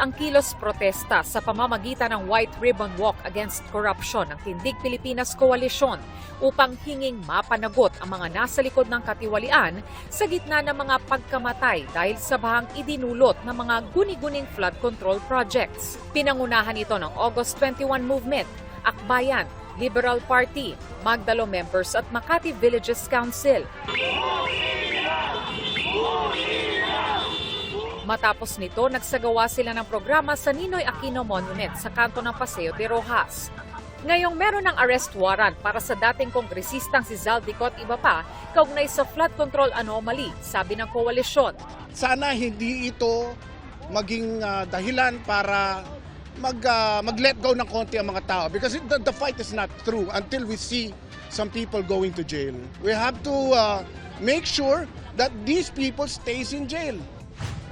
ang kilos protesta sa pamamagitan ng White Ribbon Walk Against Corruption ng Tindig Pilipinas Coalition upang hinging mapanagot ang mga nasa likod ng katiwalian sa gitna ng mga pagkamatay dahil sa bahang idinulot ng mga guni-guning flood control projects. Pinangunahan ito ng August 21 Movement, Akbayan, Liberal Party, Magdalo Members at Makati Villages Council. Matapos nito, nagsagawa sila ng programa sa Ninoy Aquino Monument sa kanto ng Paseo de Rojas. Ngayong meron ng arrest warrant para sa dating kongresistang si Zaldico at iba pa kaugnay sa flood control anomaly, sabi ng koalisyon. Sana hindi ito maging dahilan para mag-let go ng konti ang mga tao because the fight is not through until we see some people going to jail. We have to make sure that these people stays in jail.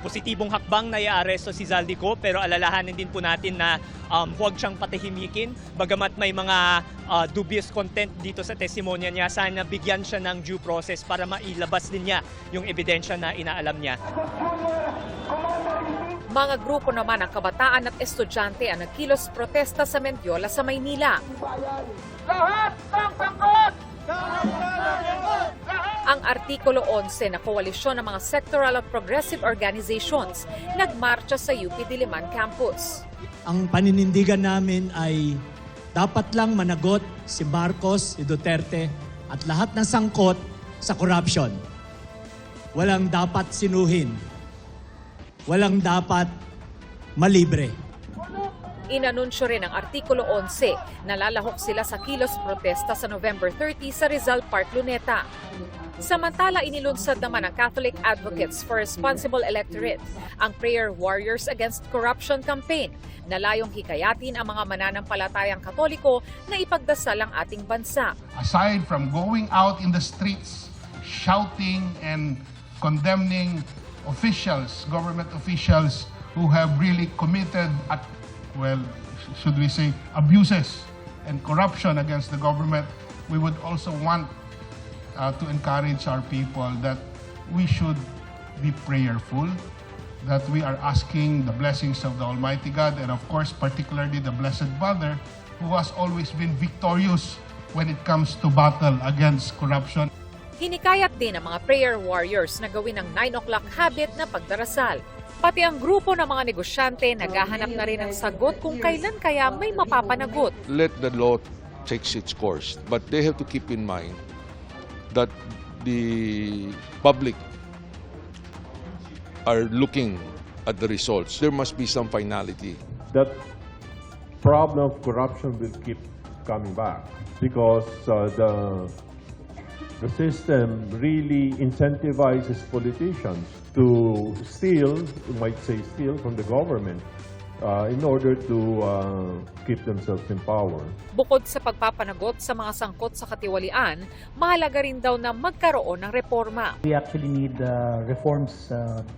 Positibong hakbang na i-aresto si Zaldico pero alalahanin din po natin na huwag siyang patahimikin. Bagamat may mga dubious content dito sa testimonya niya, sana bigyan siya ng due process para mailabas din niya yung ebidensya na inaalam niya. Mga grupo naman ng kabataan at estudyante ang nagkilos protesta sa Mendiola sa Maynila. Lahat ng pangkot! Ang Artikulo 11 na koalisyon ng mga sectoral at progressive organizations nagmarcha sa UP Diliman Campus. Ang paninindigan namin ay dapat lang managot si Marcos, si Duterte at lahat ng sangkot sa corruption. Walang dapat sinuhin. Walang dapat malibre. Inanunsyo rin ang Artikulo 11 na lalahok sila sa kilos protesta sa November 30 sa Rizal Park, Luneta. Samantala, inilunsad naman ng Catholic Advocates for Responsible Electorate ang Prayer Warriors Against Corruption campaign na layong hikayatin ang mga mananampalatayang Katoliko na ipagdasal ang ating bansa. Aside from going out in the streets, shouting and condemning officials, government officials who have really committed should we say, abuses and corruption against the government, we would also want to encourage our people that we should be prayerful, that we are asking the blessings of the Almighty God, and of course, particularly the Blessed Mother, who has always been victorious when it comes to battle against corruption. Hinikayat din ang mga prayer warriors na gawin ang 9 o'clock habit na pagdarasal. Pati ang grupo ng mga negosyante naghahanap na rin ng sagot kung kailan kaya may mapapanagot. Let the law takes its course, but they have to keep in mind that the public are looking at the results. There must be some finality. That problem of corruption will keep coming back because the system really incentivizes politicians to steal, you might say steal from the government in order to keep themselves in power. Bukod sa pagpapanagot sa mga sangkot sa katiwalian, mahalaga rin daw na magkaroon ng reforma. We actually need reforms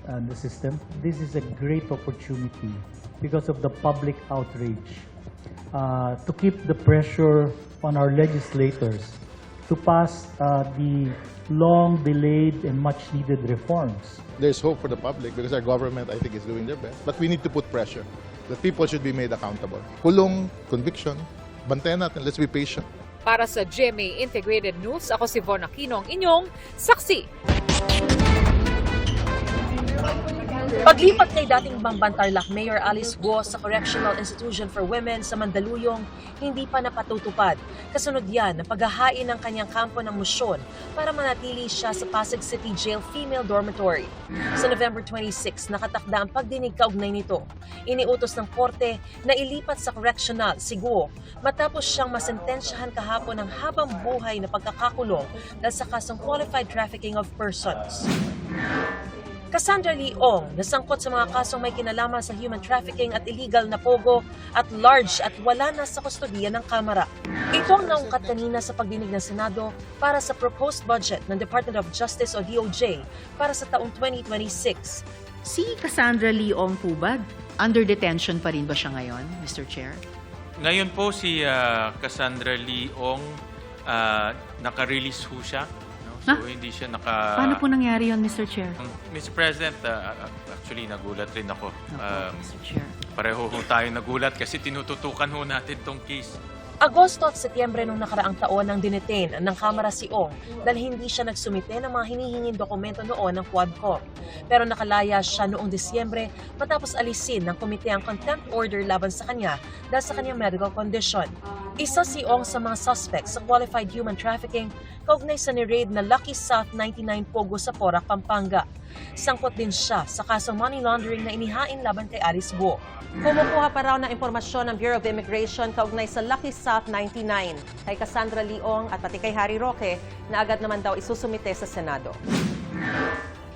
in the system. This is a great opportunity because of the public outrage to keep the pressure on our legislators to pass the long-delayed and much-needed reforms. There's hope for the public because our government, I think, is doing their best. But we need to put pressure. The people should be made accountable. Kulong, conviction, bantayan natin. Let's be patient. Para sa GMA Integrated News, ako si Von Aquino, ang inyong saksi. Paglipat kay dating Bambantarlac Mayor Alice Guo sa Correctional Institution for Women sa Mandaluyong, hindi pa napatutupad. Kasunod yan ng paghahain ng kanyang kampo ng musyon para manatili siya sa Pasig City Jail Female Dormitory. Sa November 26, nakatakda ang pagdinig kaugnay nito. Iniutos ng korte na ilipat sa correctional si Guo matapos siyang masentensyahan kahapon ng habang buhay na pagkakakulong dahil sa kasong qualified trafficking of persons. Cassandra Leong, nasangkot sa mga kasong may kinalaman sa human trafficking at illegal na pogo at large at wala na sa kustodiya ng Kamara. Ito ang naungkat kanina sa pagdinig ng Senado para sa proposed budget ng Department of Justice o DOJ para sa taong 2026. Si Cassandra Leong po ba, under detention pa rin ba siya ngayon, Mr. Chair? Ngayon po si Cassandra Leong, naka-release ho siya. So hindi siya Paano po nangyari yon, Mr. Chair? Mr. President, actually nagulat rin ako. Mr. Chair. pareho ho tayo nagulat kasi tinututukan ho natin tong case. Agosto at Setyembre nung nakaraang taon nang dinetain ng Kamara si Ong dahil hindi siya nagsumite ng mga hinihinging dokumento noon ng Quadcom. Pero nakalaya siya noong Disyembre matapos alisin ng komite ang contempt order laban sa kanya dahil sa kanyang medical condition. Isa si Ong sa mga suspects sa qualified human trafficking kaugnay sa ni-raid na Lucky South 99 Pogo sa Porac, Pampanga. Sangkot din siya sa kasong money laundering na inihain laban kay Alice Guo. Kumukuha pa raw ng impormasyon ng Bureau of Immigration kaugnay sa Lucky South 99 kay Cassandra Leong at pati kay Harry Roque na agad naman daw isusumite sa Senado.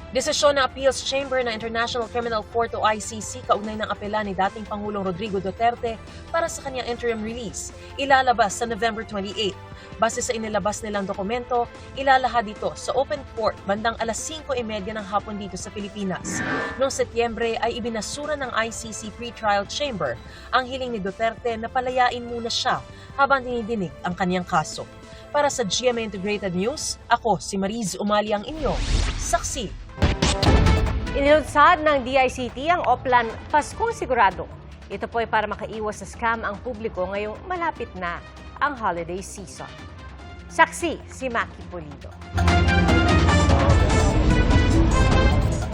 Desisyon ng Appeals Chamber ng International Criminal Court o ICC kaugnay ng apela ni dating Pangulong Rodrigo Duterte para sa kanyang interim release, ilalabas sa November 28. Base sa inilabas nilang dokumento, ilalahad dito sa open court bandang alas 5:30 ng hapon dito sa Pilipinas. Noong Setyembre ay ibinasura ng ICC Pretrial Chamber ang hiling ni Duterte na palayain muna siya habang dinidinig ang kanyang kaso. Para sa GMA Integrated News, ako si Mariz Umali ang inyong saksi. Inilunsad ng DICT ang Oplan Paskong Sigurado. Ito po ay para makaiwas sa scam ang publiko ngayong malapit na ang holiday season. Saksi si Maki Pulido.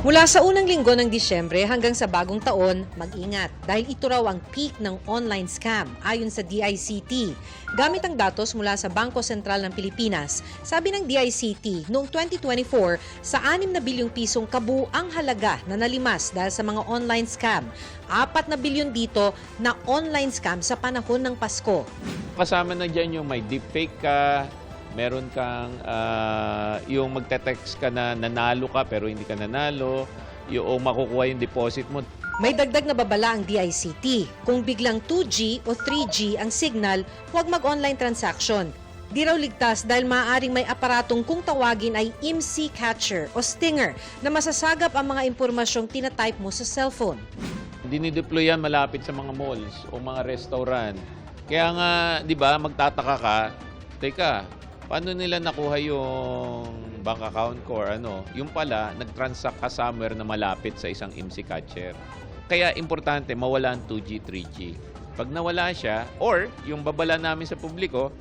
Mula sa unang linggo ng Disyembre hanggang sa bagong taon, mag-ingat dahil ito raw ang peak ng online scam ayon sa DICT. Gamit ang datos mula sa Bangko Sentral ng Pilipinas, sabi ng DICT noong 2024 sa 6 na bilyong pisong kabuang halaga na nalimas dahil sa mga online scam. 4 na bilyon dito na online scam sa panahon ng Pasko. Kasama na dyan yung may deepfake ka, meron kang yung magte-text ka na nanalo ka pero hindi ka nanalo, yung makukuha yung deposit mo. May dagdag na babala ang DICT. Kung biglang 2G o 3G ang signal, huwag mag-online transaction. Di raw ligtas dahil maaaring may aparatong kung tawagin ay IMSI catcher o stinger na masasagap ang mga impormasyong tinatype mo sa cellphone. Dinideploy yan malapit sa mga malls o mga restaurant. Kaya nga, di ba, magtataka ka, teka, paano nila nakuha yung bank account ko or ano? Yung pala, nag-transact ka somewhere na malapit sa isang IMSI catcher. Kaya importante, mawala ang 2G, 3G. Pag nawala siya, or yung babala namin sa publiko,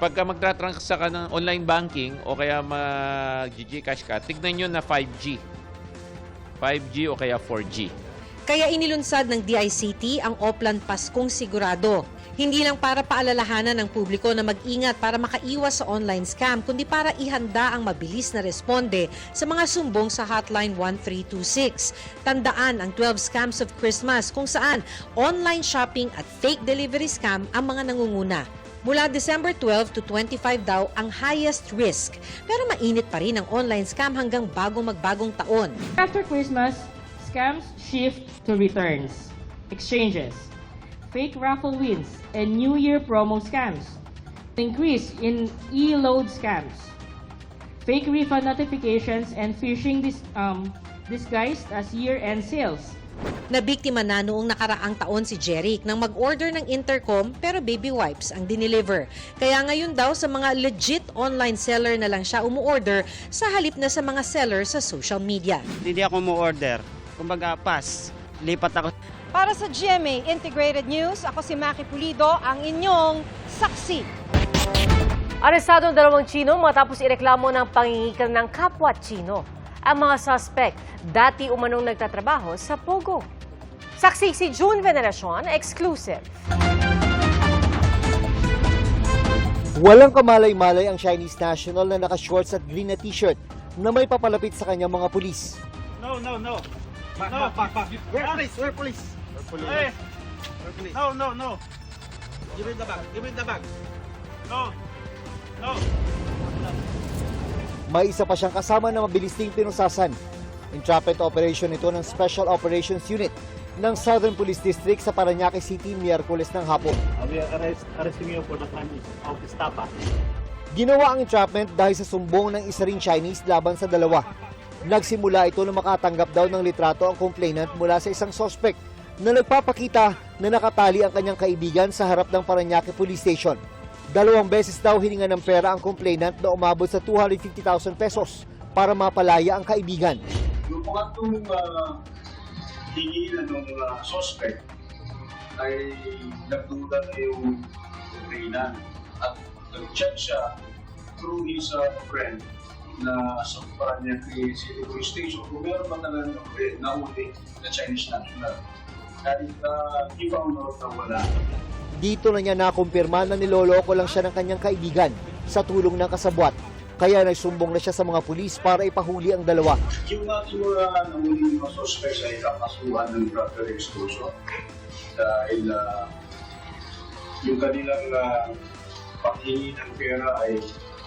pagka magtra-transact ka ng online banking o kaya mag-GCash ka, tignan nyo na 5G. 5G o kaya 4G. Kaya inilunsad ng DICT ang Oplan Paskong Sigurado. Hindi lang para paalalahanan ng publiko na mag-ingat para makaiwas sa online scam, kundi para ihanda ang mabilis na responde sa mga sumbong sa hotline 1326. Tandaan ang 12 scams of Christmas kung saan online shopping at fake delivery scam ang mga nangunguna. Mula December 12 to 25 daw ang highest risk. Pero mainit pa rin ang online scam hanggang bago magbagong taon. After Christmas, scams shift to returns, exchanges, fake raffle wins, and New Year promo scams. Increase in e-load scams, fake refund notifications, and phishing disguised as year-end sales. Nabiktima na noong nakaraang taon si Jeric nang mag-order ng intercom pero baby wipes ang dineliver. Kaya ngayon daw sa mga legit online seller na lang siya umuorder sa halip na sa mga seller sa social media. Hindi ako umuorder. Kumbaga, pass. Lipat ako. Para sa GMA Integrated News, ako si Maki Pulido, ang inyong saksi. Arestado ang 2 Tsino matapos ireklamo ng pangingikil ng kapwa Tsino. Ang mga suspect, dati umanong nagtatrabaho sa Pogo. Saksi si June Veneracion, exclusive. Walang kamalay-malay ang Chinese national na naka-shorts at green na t-shirt na may papalapit sa kanyang mga pulis. No. Back. Where police? Hey. No. Give me the bag. No. May isa pa siyang kasama na mabilis ding pinusasan. Entrapment operation ito ng Special Operations Unit ng Southern Police District sa Parañaque City Miyerkules ng hapon. We are arresting you for the crime of estafa. Ginawa ang entrapment dahil sa sumbong ng isa ring Chinese laban sa dalawa. Nagsimula ito na makatanggap daw ng litrato ang complainant mula sa isang suspect na nagpapakita na nakatali ang kanyang kaibigan sa harap ng Parañaque Police Station. 2 beses daw hininga ng pera ang complainant na umabot sa 250,000 pesos para mapalaya ang kaibigan. Yung mga itong hingilan ng mga suspect ay nagduda na yung Reyna at nag-check siya through his friend na sa Paranaque City Police Station kung meron ba talaga nauli na Chinese national. Kahit di pa na wala. Dito na niya nakumpirma na niloloko lang siya ng kanyang kaibigan sa tulong ng kasabwat. Kaya nagsumbong na siya sa mga pulis para ipahuli ang dalawa. Yung ating mga nahuling mga suspects ay kakasuhan ng robbery extortion dahil yung kanilang paghingi ng pera ay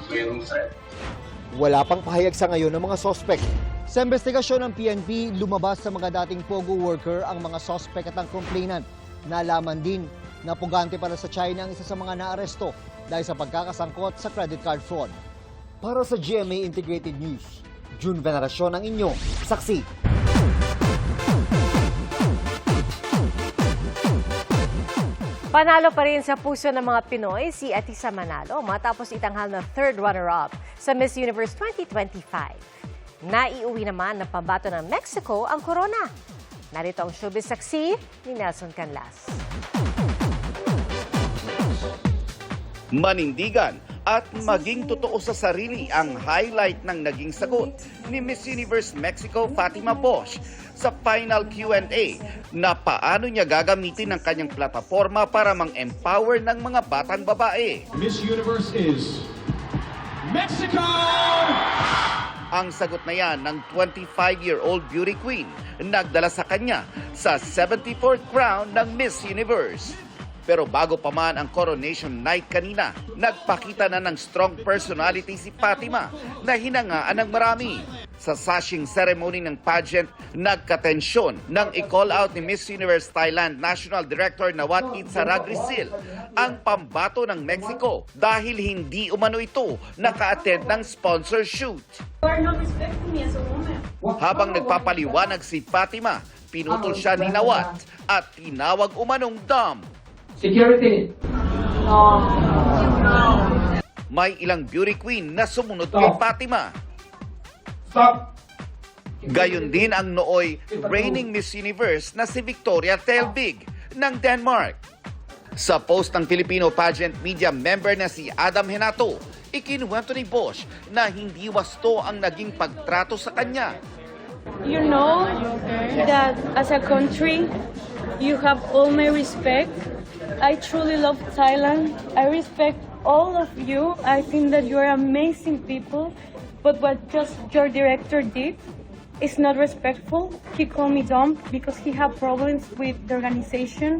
mayroong threat. Wala pang pahayag sa ngayon ng mga sospek. Sa investigasyon ng PNP, lumabas sa mga dating POGO worker ang mga sospek at ang complainant. Nalaman din na pugante para sa China ang isa sa mga naaresto dahil sa pagkakasangkot sa credit card fraud. Para sa GMA Integrated News, June Veneracion ang inyong saksi. Panalo pa rin sa puso ng mga Pinoy si Atisa Manalo matapos itanghal na third runner-up sa Miss Universe 2025. Naiuwi naman na pambato ng Mexico ang corona. Narito ang showbiz saksi ni Nelson Canlas. Manindigan at maging totoo sa sarili ang highlight ng naging sagot ni Miss Universe Mexico Fatima Bosch sa final Q&A na paano niya gagamitin ang kanyang plataforma para mang-empower ng mga batang babae. Miss Universe is Mexico! Ang sagot na yan ng 25-year-old beauty queen nagdala sa kanya sa 74th crown ng Miss Universe. Pero bago pa man ang coronation night kanina, nagpakita na ng strong personality si Fatima na hinangaan ng marami. Sa sashing ceremony ng pageant, nagkatensyon nang i-call out ni Miss Universe Thailand National Director Nawat Itzaragrisil ang pambato ng Mexico dahil hindi umano ito naka-attend ng sponsor shoot. Habang nagpapaliwanag si Fatima, pinutol siya ni Nawat at tinawag umanong dumb. Security. May ilang beauty queen na sumunod kay Fatima. Stop. Gayon din ang nooy reigning Miss Universe na si Victoria Telbig ng Denmark. Sa post ng Filipino pageant media member na si Adam Henato, ikinuwento ni Bosch na hindi wasto ang naging pagtrato sa kanya. You know that as a country, you have all my respect. I truly love Thailand. I respect all of you. I think that you're amazing people. But what just your director did is not respectful. He called me dumb because he had problems with the organization.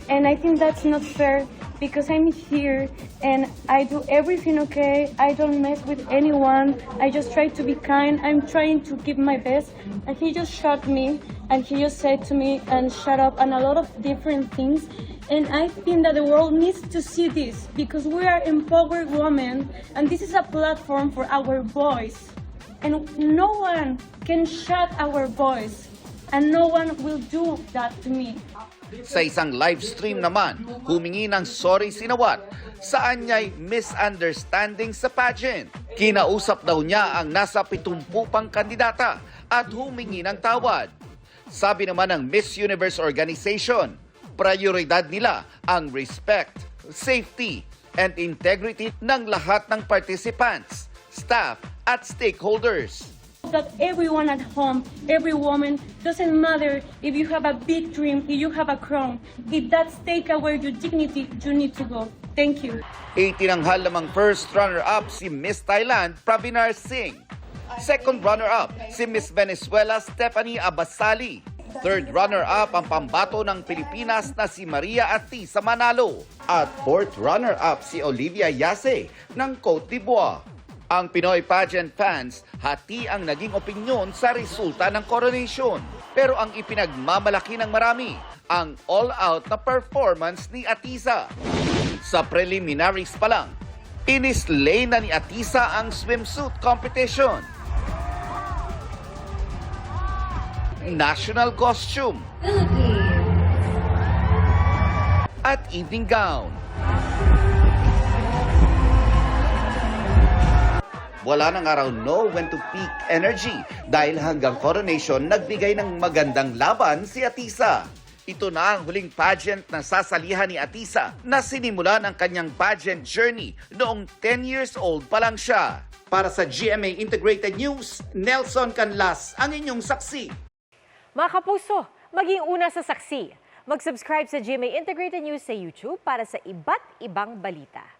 And I think that's not fair because I'm here and I do everything okay. I don't mess with anyone. I just try to be kind. I'm trying to give my best. And he just shot me and he just said to me and shut up and a lot of different things. And I think that the world needs to see this because we are empowered women and this is a platform for our voice. And no one can shut our voice and no one will do that to me. Sa isang live stream naman, humingi ng sorry si Nawat saan niya'y misunderstanding sa pageant. Kinausap daw niya ang nasa 70 pang kandidata at humingi ng tawad. Sabi naman ng Miss Universe Organization, prioridad nila ang respect, safety, and integrity ng lahat ng participants, staff, at stakeholders. That everyone at home, every woman, doesn't matter if you have a big dream, if you have a crown, if that's take away your dignity, you need to go. Thank you. Itinanghal namang first runner-up si Miss Thailand, Pravinar Singh. Second runner-up si Miss Venezuela, Stephanie Abasali. Third runner-up ang pambato ng Pilipinas na si Maria Atisa Manalo. At fourth runner-up si Olivia Yase ng Cote d'Ivoire. Ang Pinoy pageant fans, hati ang naging opinyon sa resulta ng coronation. Pero ang ipinagmamalaki ng marami, ang all-out na performance ni Atisa. Sa preliminaries pa lang, inislay na ni Atisa ang swimsuit competition, national costume, at evening gown. Wala na nga raw know when to peak energy dahil hanggang coronation nagbigay ng magandang laban si Atisa. Ito na ang huling pageant na sasalihan ni Atisa na sinimulan ang kanyang pageant journey noong 10 years old pa lang siya. Para sa GMA Integrated News, Nelson Canlas ang inyong saksi. Mga kapuso, maging una sa saksi. Mag-subscribe sa GMA Integrated News sa YouTube para sa iba't ibang balita.